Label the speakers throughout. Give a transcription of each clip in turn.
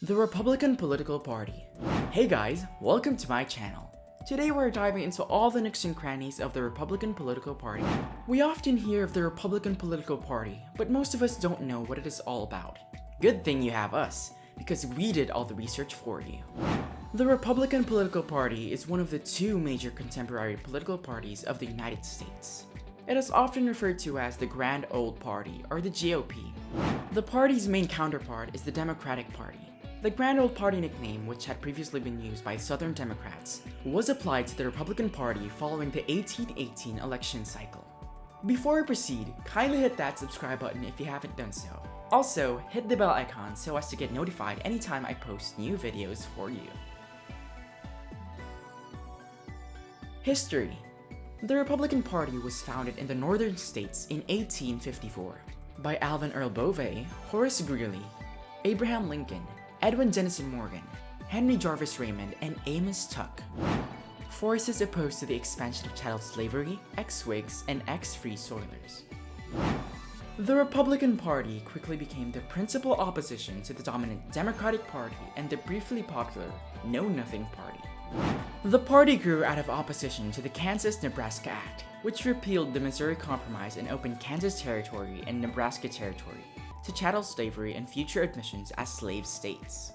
Speaker 1: The Republican Political Party. Hey guys, welcome to my channel. Today we're diving into all the nooks and crannies of the Republican Political Party. We often hear of the Republican Political Party, but most of us don't know what it is all about. Good thing you have us, because we did all the research for you. The Republican Political Party is one of the two major contemporary political parties of the United States. It is often referred to as the Grand Old Party, or the GOP. The party's main counterpart is the Democratic Party. The Grand Old Party nickname, which had previously been used by Southern Democrats, was applied to the Republican Party following the 1818 election cycle. Before we proceed, kindly hit that subscribe button if you haven't done so. Also, hit the bell icon so as to get notified anytime I post new videos for you. History. The Republican Party was founded in the northern states in 1854 by Alvin Earl Bovee, Horace Greeley, Abraham Lincoln, Edwin Dennison Morgan, Henry Jarvis Raymond, and Amos Tuck. Forces opposed to the expansion of chattel slavery, ex-Whigs, and ex-Free Soilers. The Republican Party quickly became the principal opposition to the dominant Democratic Party and the briefly popular Know Nothing Party. The party grew out of opposition to the Kansas-Nebraska Act, which repealed the Missouri Compromise and opened Kansas Territory and Nebraska Territory to chattel slavery and future admissions as slave states.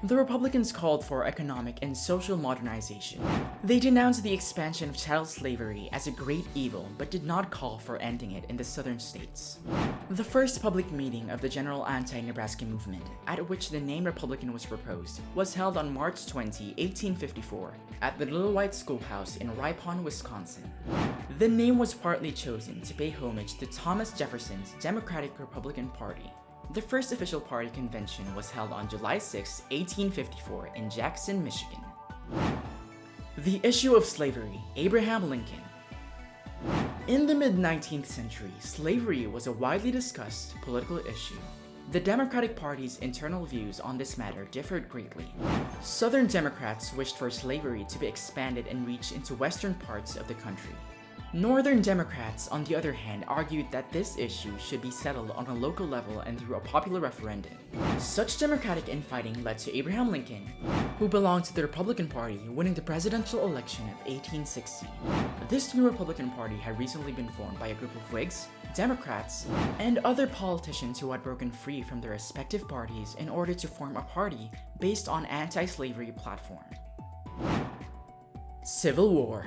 Speaker 1: The Republicans called for economic and social modernization. They denounced the expansion of chattel slavery as a great evil, but did not call for ending it in the southern states. The first public meeting of the general anti-Nebraska movement, at which the name Republican was proposed, was held on March 20, 1854, at the Little White Schoolhouse in Ripon, Wisconsin. The name was partly chosen to pay homage to Thomas Jefferson's Democratic Republican Party. The first official party convention was held on July 6, 1854 in Jackson, Michigan. The issue of slavery, Abraham Lincoln. In the mid-19th century, slavery was a widely discussed political issue. The Democratic Party's internal views on this matter differed greatly. Southern Democrats wished for slavery to be expanded and reach into western parts of the country. Northern Democrats, on the other hand, argued that this issue should be settled on a local level and through a popular referendum. Such democratic infighting led to Abraham Lincoln, who belonged to the Republican Party, winning the presidential election of 1860. This new Republican Party had recently been formed by a group of Whigs, Democrats, and other politicians who had broken free from their respective parties in order to form a party based on anti-slavery platform. Civil War.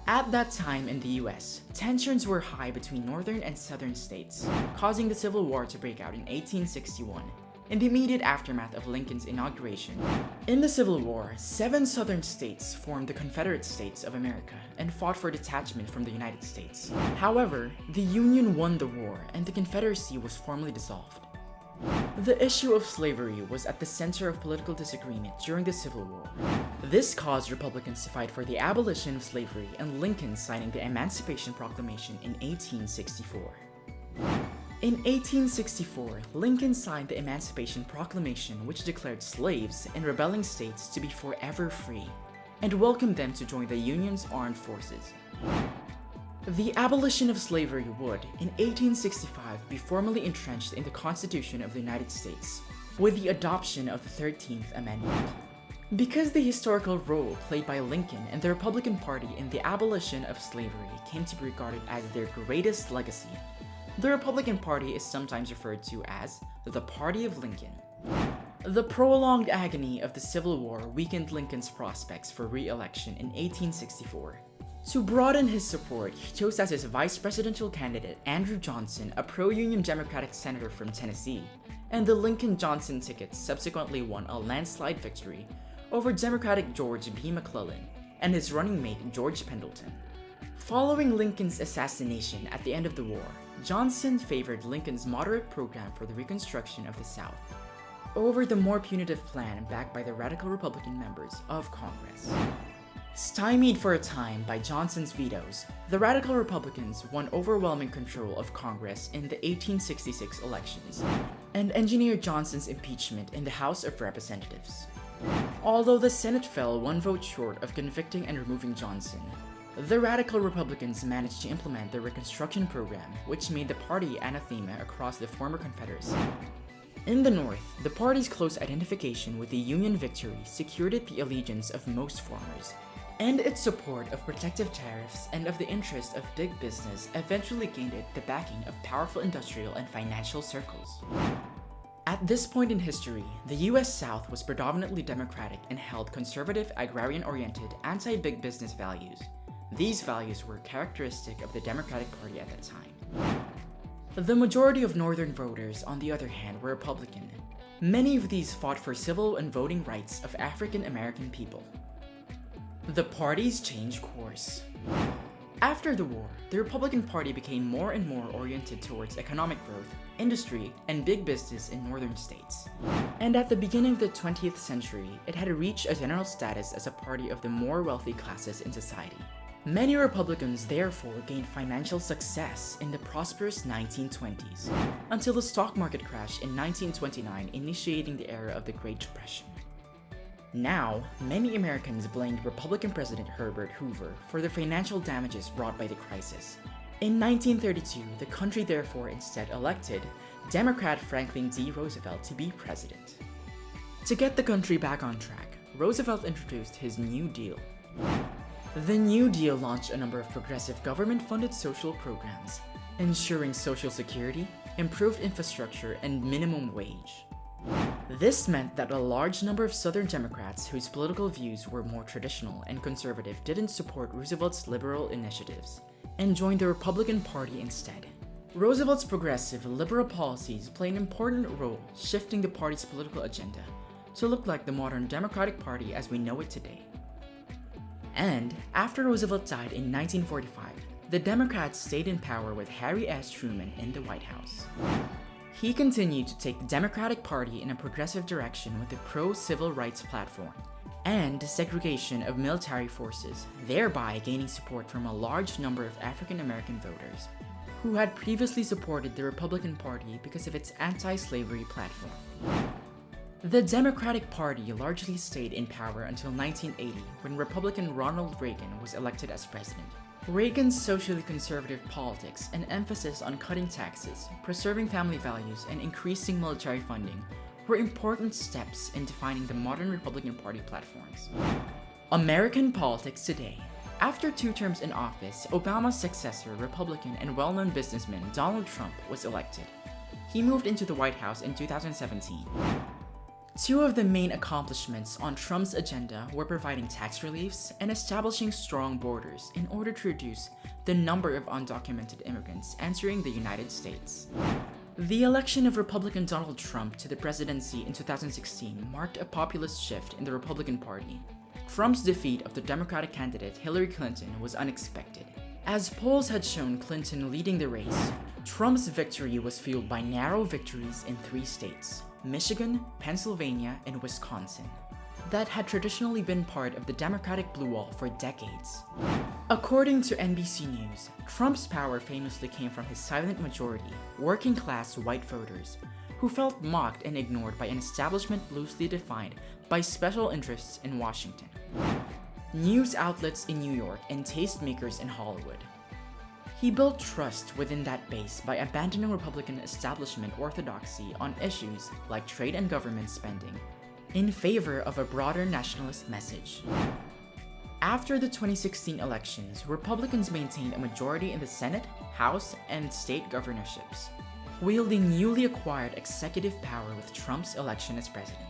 Speaker 1: At that time in the US, tensions were high between northern and southern states, causing the Civil War to break out in 1861, in the immediate aftermath of Lincoln's inauguration. In the Civil War, 7 southern states formed the Confederate States of America and fought for detachment from the United States. However, the Union won the war and the Confederacy was formally dissolved. The issue of slavery was at the center of political disagreement during the Civil War. This caused Republicans to fight for the abolition of slavery and Lincoln signing the Emancipation Proclamation in 1864. In 1864, Lincoln signed the Emancipation Proclamation, which declared slaves in rebelling states to be forever free and welcomed them to join the Union's armed forces. The abolition of slavery would, in 1865, be formally entrenched in the Constitution of the United States, with the adoption of the 13th Amendment. Because the historical role played by Lincoln and the Republican Party in the abolition of slavery came to be regarded as their greatest legacy, the Republican Party is sometimes referred to as the Party of Lincoln. The prolonged agony of the Civil War weakened Lincoln's prospects for re-election in 1864. To broaden his support, he chose as his vice presidential candidate Andrew Johnson, a pro-Union Democratic senator from Tennessee, and the Lincoln-Johnson ticket subsequently won a landslide victory over Democratic George B. McClellan and his running mate George Pendleton. Following Lincoln's assassination at the end of the war, Johnson favored Lincoln's moderate program for the reconstruction of the South over the more punitive plan backed by the radical Republican members of Congress. Stymied for a time by Johnson's vetoes, the radical Republicans won overwhelming control of Congress in the 1866 elections and engineered Johnson's impeachment in the House of Representatives. Although the Senate fell 1 vote short of convicting and removing Johnson, the radical Republicans managed to implement the Reconstruction Program, which made the party anathema across the former Confederacy. In the North, the party's close identification with the Union victory secured it the allegiance of most farmers, and its support of protective tariffs and of the interest of big business eventually gained it the backing of powerful industrial and financial circles. At this point in history, the US South was predominantly Democratic and held conservative, agrarian-oriented, anti-big business values. These values were characteristic of the Democratic Party at that time. The majority of Northern voters, on the other hand, were Republican. Many of these fought for civil and voting rights of African American people. The parties changed course. After the war, the Republican Party became more and more oriented towards economic growth, industry, and big business in northern states. And at the beginning of the 20th century, it had reached a general status as a party of the more wealthy classes in society. Many Republicans therefore gained financial success in the prosperous 1920s, until the stock market crashed in 1929, initiating the era of the Great Depression. Now, many Americans blamed Republican President Herbert Hoover for the financial damages wrought by the crisis. In 1932, the country therefore instead elected Democrat Franklin D. Roosevelt to be president. To get the country back on track, Roosevelt introduced his New Deal. The New Deal launched a number of progressive government-funded social programs, ensuring Social Security, improved infrastructure, and minimum wage. This meant that a large number of Southern Democrats whose political views were more traditional and conservative didn't support Roosevelt's liberal initiatives, and joined the Republican Party instead. Roosevelt's progressive liberal policies played an important role shifting the party's political agenda to look like the modern Democratic Party as we know it today. And after Roosevelt died in 1945, the Democrats stayed in power with Harry S. Truman in the White House. He continued to take the Democratic Party in a progressive direction with a pro-civil rights platform and segregation of military forces, thereby gaining support from a large number of African American voters who had previously supported the Republican Party because of its anti-slavery platform. The Democratic Party largely stayed in power until 1980, when Republican Ronald Reagan was elected as president. Reagan's socially conservative politics and emphasis on cutting taxes, preserving family values, and increasing military funding were important steps in defining the modern Republican Party platforms. American politics today. After 2 terms in office, Obama's successor, Republican and well-known businessman Donald Trump, was elected. He moved into the White House in 2017. 2 of the main accomplishments on Trump's agenda were providing tax reliefs and establishing strong borders in order to reduce the number of undocumented immigrants entering the United States. The election of Republican Donald Trump to the presidency in 2016 marked a populist shift in the Republican Party. Trump's defeat of the Democratic candidate Hillary Clinton was unexpected. As polls had shown Clinton leading the race, Trump's victory was fueled by narrow victories in 3 states, Michigan, Pennsylvania, and Wisconsin, that had traditionally been part of the Democratic blue wall for decades. According to NBC News, Trump's power famously came from his silent majority, working-class white voters, who felt mocked and ignored by an establishment loosely defined by special interests in Washington, news outlets in New York, and tastemakers in Hollywood. He built trust within that base by abandoning Republican establishment orthodoxy on issues like trade and government spending, in favor of a broader nationalist message. After the 2016 elections, Republicans maintained a majority in the Senate, House, and state governorships, wielding newly acquired executive power with Trump's election as president.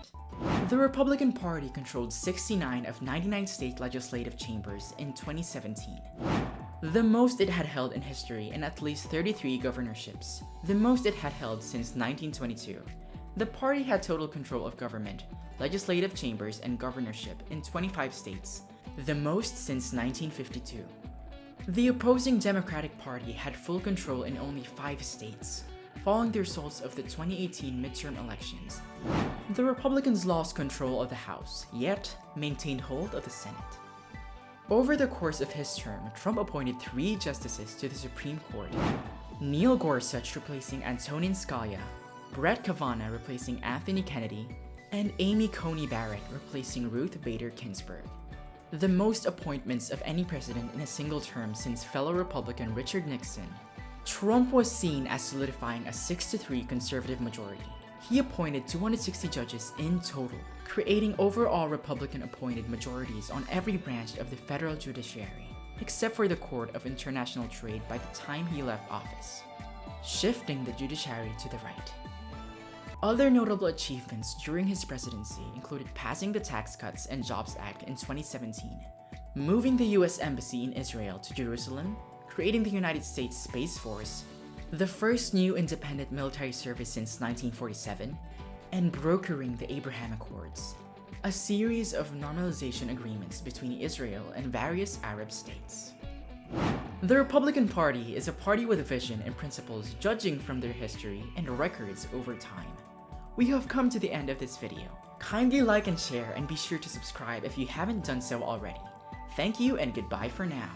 Speaker 1: The Republican Party controlled 69 of 99 state legislative chambers in 2017. The most it had held in history, and at least 33 governorships, the most it had held since 1922. The party had total control of government, legislative chambers, and governorship in 25 states, the most since 1952. The opposing Democratic Party had full control in only 5 states, following the results of the 2018 midterm elections. The Republicans lost control of the House, yet maintained hold of the Senate. Over the course of his term, Trump appointed 3 justices to the Supreme Court: Neil Gorsuch replacing Antonin Scalia, Brett Kavanaugh replacing Anthony Kennedy, and Amy Coney Barrett replacing Ruth Bader Ginsburg. The most appointments of any president in a single term since fellow Republican Richard Nixon. Trump was seen as solidifying a 6-3 conservative majority. He appointed 260 judges in total, creating overall Republican-appointed majorities on every branch of the federal judiciary, except for the Court of International Trade by the time he left office, shifting the judiciary to the right. Other notable achievements during his presidency included passing the Tax Cuts and Jobs Act in 2017, moving the US Embassy in Israel to Jerusalem, creating the United States Space Force, the first new independent military service since 1947, and brokering the Abraham Accords, a series of normalization agreements between Israel and various Arab states. The Republican Party is a party with a vision and principles judging from their history and records over time. We have come to the end of this video. Kindly like and share, and be sure to subscribe if you haven't done so already. Thank you and goodbye for now.